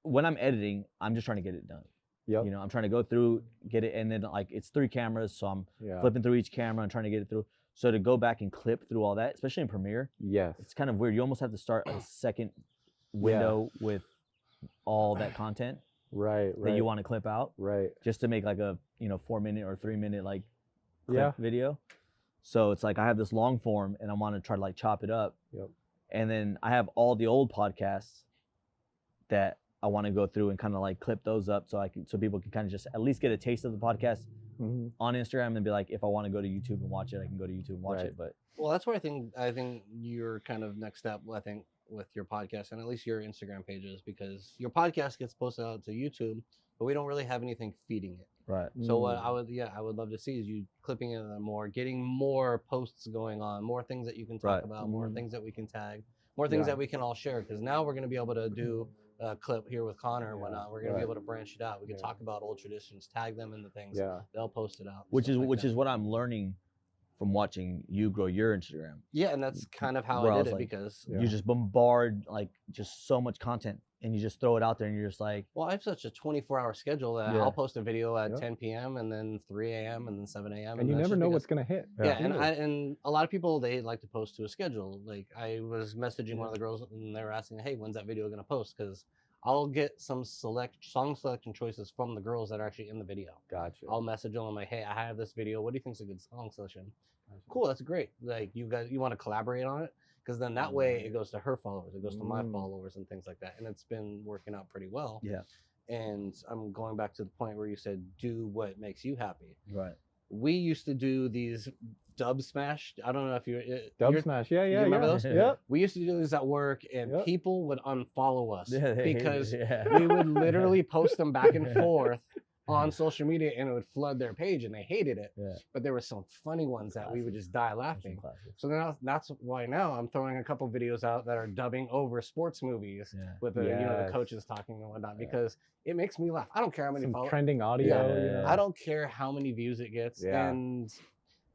when I'm editing, I'm just trying to get it done. Yep. You know, I'm trying to go through, get it, and then like it's 3 cameras, so I'm flipping through each camera and trying to get it through. So to go back and clip through all that, especially in Premiere, it's kind of weird. You almost have to start a second window with all that content that you want to clip out, just to make like a 4-minute or 3-minute like clip video. So it's like I have this long form and I want to try to like chop it up. Yep. And then I have all the old podcasts that I want to go through and kind of like clip those up so people can kind of just at least get a taste of the podcast on Instagram and be like, if I want to go to YouTube and watch it, I can go to YouTube and watch it. But well, that's where I think you're kind of next step. I think with your podcast and at least your Instagram pages, because your podcast gets posted out to YouTube, but we don't really have anything feeding it. Right. So what I would love to see is you clipping it more, getting more posts going on, more things that you can talk about, more things that we can tag, more things that we can all share. Because now we're going to be able to do a clip here with Connor and whatnot. We're going to be able to branch it out. We can talk about old traditions, tag them in the things. They'll post it out. Which is what I'm learning from watching you grow your Instagram. Yeah, and that's kind of how I did it, because you just bombard like just so much content and you just throw it out there and you're just like, well, I have such a 24-hour schedule that I'll post a video at 10 p.m. and then 3 a.m. and then 7 a.m. And you never know what's going to hit. Yeah, and a lot of people, they like to post to a schedule. Like I was messaging one of the girls and they were asking, hey, when's that video going to post? Because I'll get some song selection choices from the girls that are actually in the video. Gotcha. I'll message them. I'm like, hey, I have this video. What do you think's a good song selection? Cool, that's great. Like, you want to collaborate on it? Because then that way it goes to her followers, it goes to my followers and things like that. And it's been working out pretty well. Yeah. And I'm going back to the point where you said, do what makes you happy. Right. We used to do these dub smash. I don't know if Dub smash. Yeah. you remember those? Yep. We used to do this at work, and people would unfollow us Yeah, they hated because it, yeah. we would literally post them back and forth on social media, and it would flood their page, and they hated it. Yeah. But there were some funny ones that we would just die laughing. Classics. So now that's why now I'm throwing a couple videos out that are dubbing over sports movies Yeah. with the the coaches talking and whatnot, because it makes me laugh. I don't care how many Some followers. trending audio. Yeah. I don't care how many views it gets. Yeah. And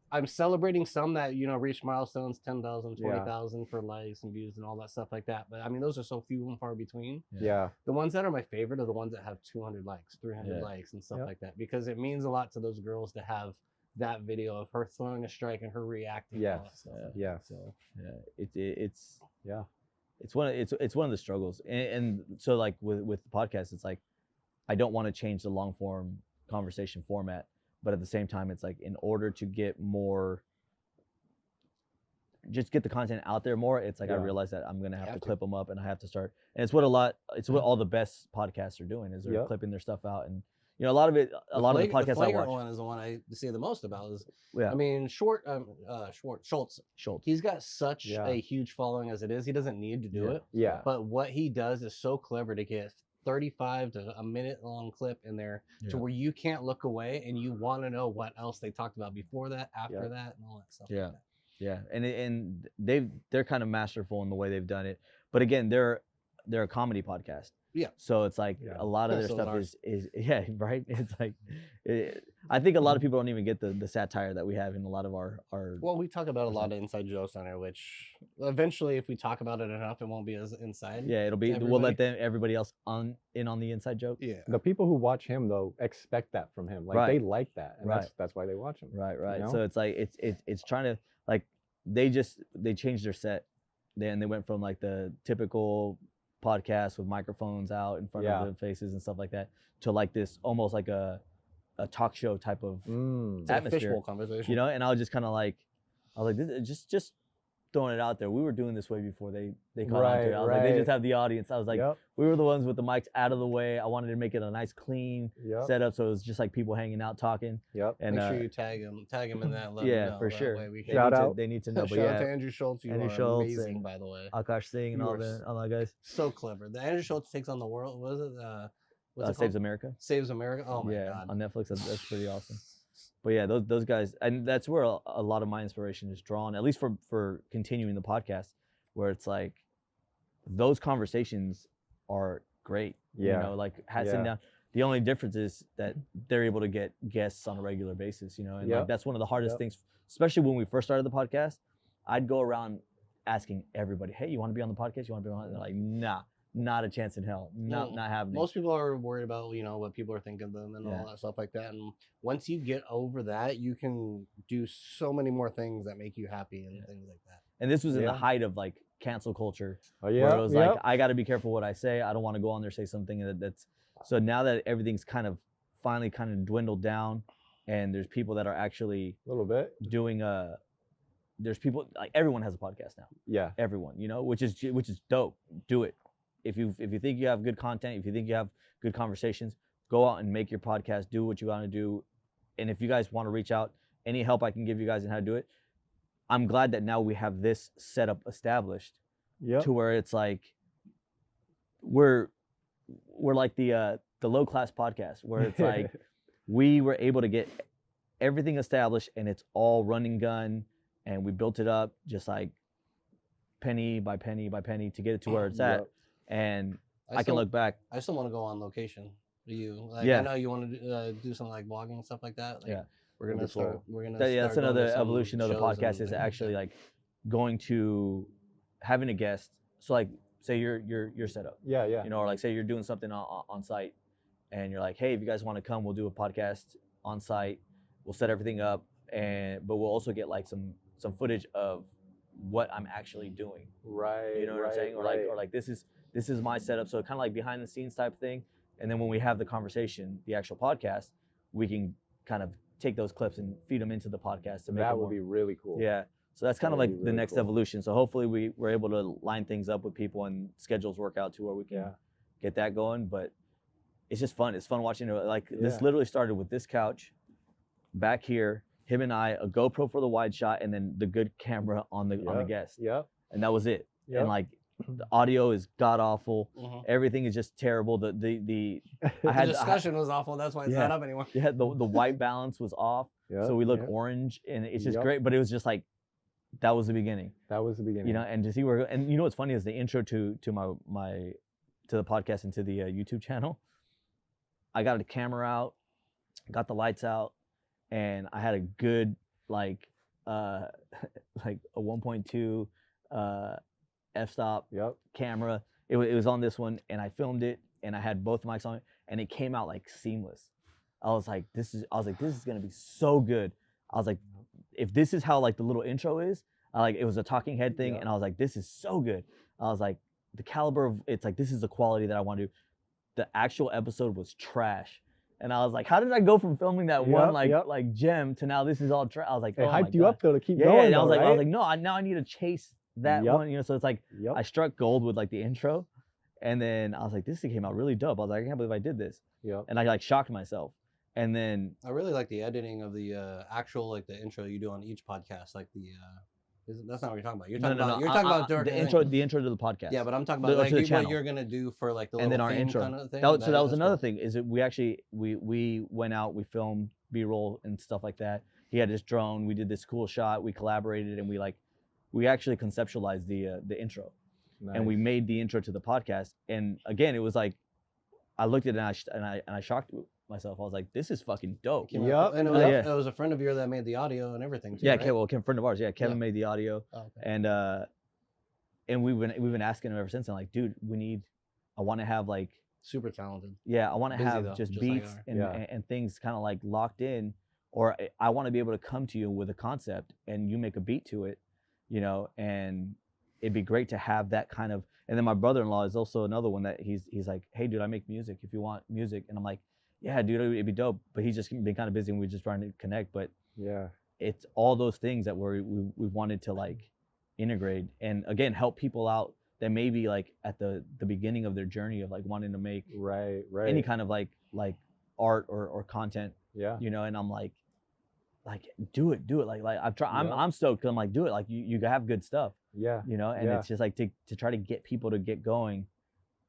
I'm celebrating some that, reach milestones, 10,000, 20,000 for likes and views and all that stuff like that. But I mean, those are so few and far between. Yeah. The ones that are my favorite are the ones that have 200 likes, 300 likes and stuff like that, because it means a lot to those girls to have that video of her throwing a strike and her reacting. Yes. And all that stuff. Yeah. So it's Yeah. it's one of the struggles, and so like with the podcast, it's like I don't want to change the long form conversation format, but at the same time, it's like in order to get more, just get the content out there more, it's like I realize that I'm gonna have to clip them up, and I have to start, and it's what all the best podcasts are doing, is they're clipping their stuff out. And a lot of the podcasts I watch. One is the one I see the most about. Is Yeah. I mean, Schultz. He's got such Yeah. a huge following as it is. He doesn't need to do it. Yeah. But what he does is so clever to get 35 to a minute long clip in there to where you can't look away and you want to know what else they talked about before that, after that, and all that stuff. Yeah. Like that. Yeah, and they're kind of masterful in the way they've done it. But again, they're a comedy podcast. Yeah. So it's like a lot of their stuff is right. It's like I think a lot of people don't even get the satire that we have in a lot of our. Well, we talk about a lot of inside jokes on there, which eventually, if we talk about it enough, it won't be as inside. Yeah, it'll be. We'll let everybody else in on the inside joke. Yeah. The people who watch him though expect that from him. Like they like that, and that's why they watch him. Right. You know? So it's like it's trying to, like, they changed their set. Then they went from like the typical podcast with microphones out in front of their faces and stuff like that to like this almost like a talk show type of atmosphere, fishbowl conversation. And I was just kind of like, I was like, this, just throwing it out there. We were doing this way before they caught on to it. I was like, they just have the audience. I was like, we were the ones with the mics out of the way. I wanted to make it a nice, clean setup, so it was just like people hanging out, talking. Make And sure you tag him in that. Let him know. For sure. That way we can Shout out. They need to know. But Shout out to Andrew Schultz. You Andrew are Schultz amazing, and by the way. Akash Singh and all that guys. So clever. The Andrew Schultz takes on the world. What is it? What's it Saves called? America. Saves America. Oh my god. On Netflix. That's pretty awesome. But yeah, those guys, and that's where a lot of my inspiration is drawn, at least for continuing the podcast, where it's like those conversations are great. Like sitting down. The only difference is that they're able to get guests on a regular basis, and like, that's one of the hardest things, especially when we first started the podcast. I'd go around asking everybody, hey, you want to be on the podcast? You want to be on it? They're like, nah. Not a chance in hell. Not happening. Most people are worried about, what people are thinking of them and all that stuff like that. And once you get over that, you can do so many more things that make you happy and things like that. And this was in the height of like cancel culture. Oh yeah. Where it was like, I got to be careful what I say. I don't want to go on there, say something that's. So now that everything's finally dwindled down, and there's people that are actually a little bit doing there's people, like, everyone has a podcast now. Yeah. Everyone, which is dope. Do it. If you think you have good content, if you think you have good conversations, go out and make your podcast. Do what you want to do. And if you guys want to reach out, any help I can give you guys in how to do it, I'm glad that now we have this setup established to where it's like we're like the low class podcast, where it's like we were able to get everything established and it's all running gun, and we built it up just like penny by penny by penny to get it to where it's at. And I can look back. I still want to go on location. I know you want to do something like vlogging and stuff like that. We're gonna start. That's another evolution of the podcast, is actually like going to having a guest. So like, say you're set up. Yeah. Or like, say you're doing something on site, and you're like, hey, if you guys want to come, we'll do a podcast on site. We'll set everything up, but we'll also get like some footage of what I'm actually doing. Right. You know what I'm saying? Or like this this is my setup. So kind of like behind the scenes type thing. And then when we have the conversation, the actual podcast, we can kind of take those clips and feed them into the podcast to make That it would more. be really cool. Yeah. So that's kind That of would like be the really next cool. evolution. So hopefully we're able to line things up with people and schedules work out to where we can get that going. But it's just fun. It's fun watching it. Like this literally started with this couch back here, him and I, a GoPro for the wide shot, and then the good camera on the guest. Yep. And that was it. Yep. And like the audio is god awful. Mhm. Everything is just terrible. The The discussion was awful. That's why it's not up anymore. Yeah, the white balance was off. So we look Yep. orange, and it's just great. But it was just like, that was the beginning. That was the beginning. You know, and to see where, and you know what's funny is the intro to the podcast and to the YouTube channel. I got a camera out, got the lights out, and I had a good like a 1.2 f-stop camera. It was on this one, and I filmed it, and I had both mics on it, and it came out like seamless. I was like, this is gonna be so good. I was like, if this is how like the little intro is, it was a talking head thing, and I was like, this is so good. I was like, the caliber of it's like, this is the quality that I want to do. The actual episode was trash, and I was like, how did I go from filming that one like gem to now this is all trash? I was like, it oh hyped my you God. up though to keep Yeah, going. and I was though, like, no, now I need to chase that one, you know. So it's like I struck gold with like the intro, and then I was like, this thing came out really dope. I was like, I can't believe I did this. And I like shocked myself. And then I really like the editing of the actual like the intro you do on each podcast, like the. That's not what you're talking about. You're talking about you're talking about the intro to the podcast. Yeah, but I'm talking about like what you're gonna do for like the and then our intro kind of thing. So that was another thing. Is that we actually we went out, we filmed B-roll and stuff like that. He had his drone. We did this cool shot. We collaborated, and we actually conceptualized the intro, and we made the intro to the podcast. And again, it was like I looked at it and I shocked myself. I was like, this is fucking dope. And it was a friend of yours that made the audio and everything too. Yeah, right? Friend of ours. Yeah, Kevin made the audio. Oh, okay. And we've been asking him ever since. I'm like, dude, I want to have like super talented. Yeah, I want to have though, just like beats and things kind of like locked in, or I want to be able to come to you with a concept and you make a beat to it, you know, and it'd be great to have that kind of. And then my brother-in-law is also another one that he's like, hey, dude, I make music if you want music. And I'm like, yeah, dude, it'd be dope. But he's just been kind of busy and we're just trying to connect. But it's all those things that we wanted to like integrate and again help people out that may be like at the beginning of their journey of like wanting to make any kind of like art or content. You know, and I'm like do it like I'm stoked 'cause I'm like, do it, like you have good stuff. You know, and it's just like to try to get people to get going.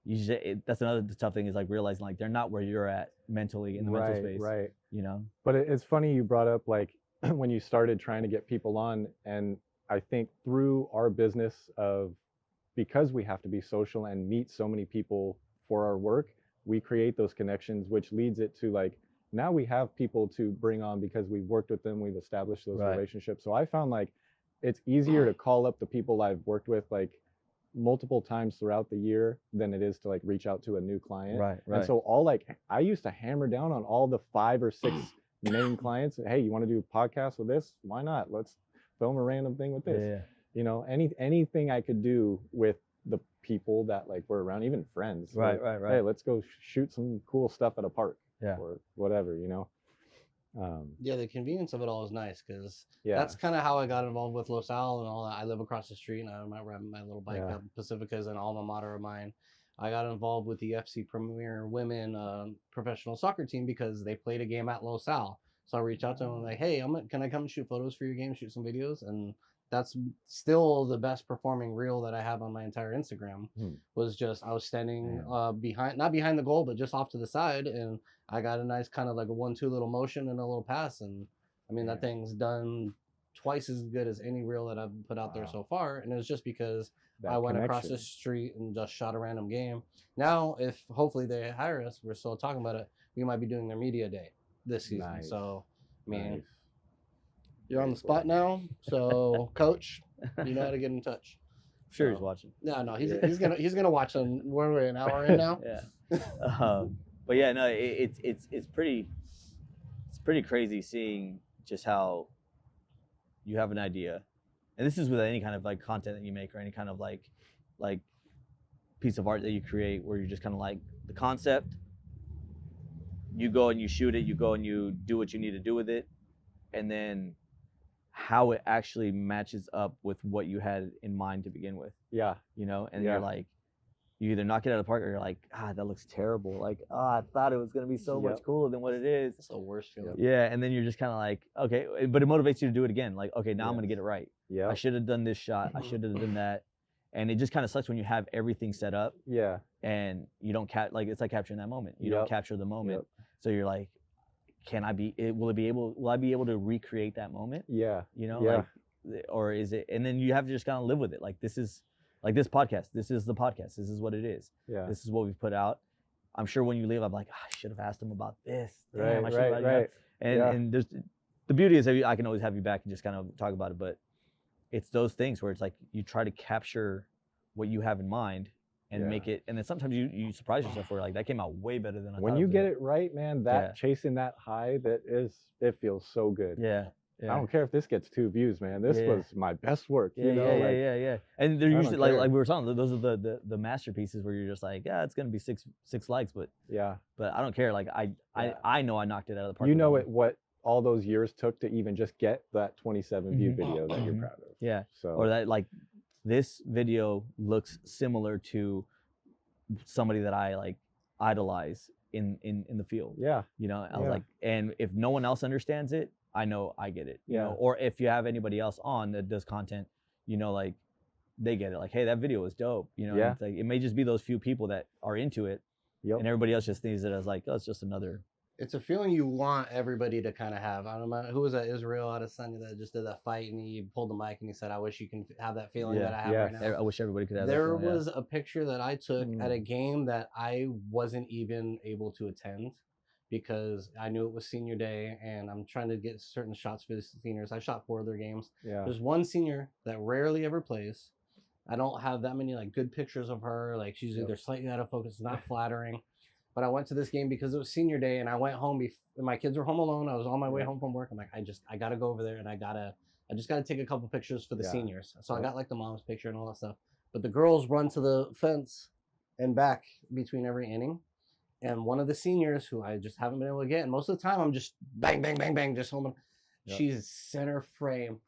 That's another tough thing is like realizing like they're not where you're at mentally in the mental space. You know, but it's funny you brought up like when you started trying to get people on, and I think through our business of because we have to be social and meet so many people for our work, we create those connections, which leads it to like now we have people to bring on because we've worked with them, we've established those relationships. So I found like it's easier to call up the people I've worked with like multiple times throughout the year than it is to like reach out to a new client. And so I used to hammer down on all the 5 or 6 main clients. Hey, you want to do a podcast with this? Why not? Let's film a random thing with this. You know, anything I could do with the people that like were around, even friends. Like, hey, let's go shoot some cool stuff at a park. Or whatever, you know. The convenience of it all is nice because that's kind of how I got involved with Los Al and all that. I live across the street and I might ride my little bike up. Pacifica is an alma mater of mine. I got involved with the FC Premier Women professional soccer team because they played a game at Los Al. So I reached out to them and like, hey, can I come and shoot photos for your game, shoot some videos? And that's still the best performing reel that I have on my entire Instagram. Was just I was standing not behind the goal, but just off to the side, and I got a nice kind of like a 1-2 little motion and a little pass, and I mean that thing's done twice as good as any reel that I've put out there so far, and it was just because I went across the street and just shot a random game. Now, if hopefully they hire us, we're still talking about it. We might be doing their media day this season. So, I mean. You're on the spot now, so coach, you know how to get in touch. I'm sure he's watching. No, he's gonna watch them. We're an hour in now. But yeah, no, it's pretty crazy seeing just how you have an idea, and this is with any kind of like content that you make or any kind of like piece of art that you create where you're just kind of like the concept, you go and you shoot it, you go and you do what you need to do with it, and then how it actually matches up with what you had in mind to begin with, Yeah. you know? And Yeah. you're like, you either knock it out of the park or you're like, that looks terrible. Like, I thought it was going to be so much cooler than what it is. It's the worst feeling. Yeah, and then you're just kind of like, okay, but it motivates you to do it again. Like, okay, now I'm going to get it right. Yeah. I should have done this shot. I should have done that. And it just kind of sucks when you have everything set up. Yeah. And you don't it's like capturing that moment. You don't capture the moment. So you're like, will I be able to recreate that moment? Yeah. You know, like, or is it, and then you have to just kind of live with it. Like, this is like this podcast. This is the podcast. This is what it is. Yeah. This is what we've put out. I'm sure when you leave, I'm like, I should have asked him about this. Damn, Right. And there's the beauty is that I can always have you back and just kind of talk about it. But it's those things where it's like you try to capture what you have in mind and make it, and then sometimes you surprise yourself where like that came out way better than I thought. When you get it right, man, that chasing that high, it feels so good. Yeah. I don't care if this gets 2 views, man. This was my best work. Yeah, you know? Yeah. And they're usually like we were talking. Those are the masterpieces where you're just like, it's gonna be six likes, but I don't care. Like I know I knocked it out of the park. You know what all those years took to even just get that 27 view video that you're proud of. Yeah. So or that like this video looks similar to somebody that I like idolize in the field. Yeah. You know, I was like, and if no one else understands it, I know I get it. You know, or if you have anybody else on that does content, you know, like they get it. Like, hey, that video was dope. You know, and it's like it may just be those few people that are into it, and everybody else just thinks it as like, it's just another. It's a feeling you want everybody to kind of have. I don't know who was that Israel out of Sunday that just did that fight, and he pulled the mic and he said, "I wish you can have that feeling that I have right now." I wish everybody could have. There that feeling, was a picture that I took at a game that I wasn't even able to attend because I knew it was senior day, and I'm trying to get certain shots for the seniors. I shot 4 of their games. Yeah. There's one senior that rarely ever plays. I don't have that many like good pictures of her. Like she's either slightly out of focus, it's not flattering. But I went to this game because it was senior day, and I went home. My kids were home alone. I was on my way home from work. I'm like, I gotta go over there, and I just gotta take a couple pictures for the seniors. So I got like the mom's picture and all that stuff. But the girls run to the fence and back between every inning. And one of the seniors who I just haven't been able to get, and most of the time I'm just bang, bang, bang, bang, just home. She's center frame,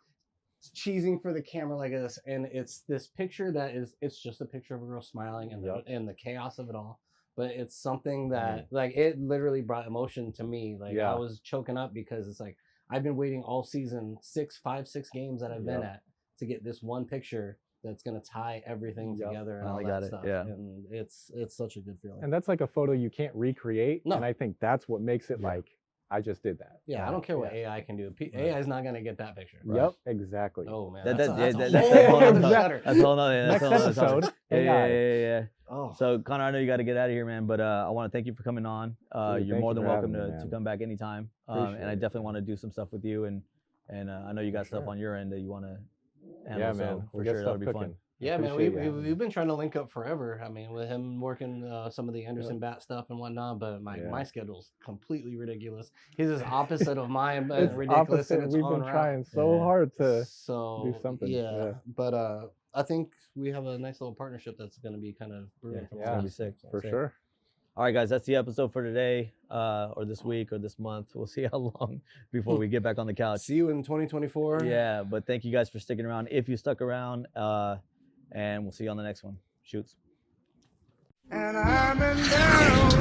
cheesing for the camera like this. And it's this picture it's just a picture of a girl smiling and the chaos of it all. But it's something that like it literally brought emotion to me. Like I was choking up because it's like I've been waiting all season, 6 games that I've been at to get this one picture that's gonna tie everything together and all that stuff. And it's such a good feeling. And that's like a photo you can't recreate. No. And I think that's what makes it like I just did that. Yeah, I don't care what AI can do. AI is not gonna get that picture. Yep, exactly. Oh man, That's a whole other Next episode. Yeah. Oh. So Conor, I know you got to get out of here, man, but I want to thank you for coming on. You're more than welcome to come back anytime. And I definitely want to do some stuff with you, and I know you got stuff on your end that you want to handle. Yeah, man. So for sure, that'll be fun. Yeah, man, we've been trying to link up forever. I mean, with him working some of the Anderson bat stuff and whatnot, but my schedule's completely ridiculous. His is opposite of mine, but it's ridiculous. Opposite. We've been trying so hard to do something. Yeah, but I think we have a nice little partnership that's going to be kind of brewing. It's going to be sick. For sure. All right, guys, that's the episode for today, or this week, or this month. We'll see how long before we get back on the couch. See you in 2024. Yeah, but thank you guys for sticking around. If you stuck around, and we'll see you on the next one. Shoots. And I'm in down.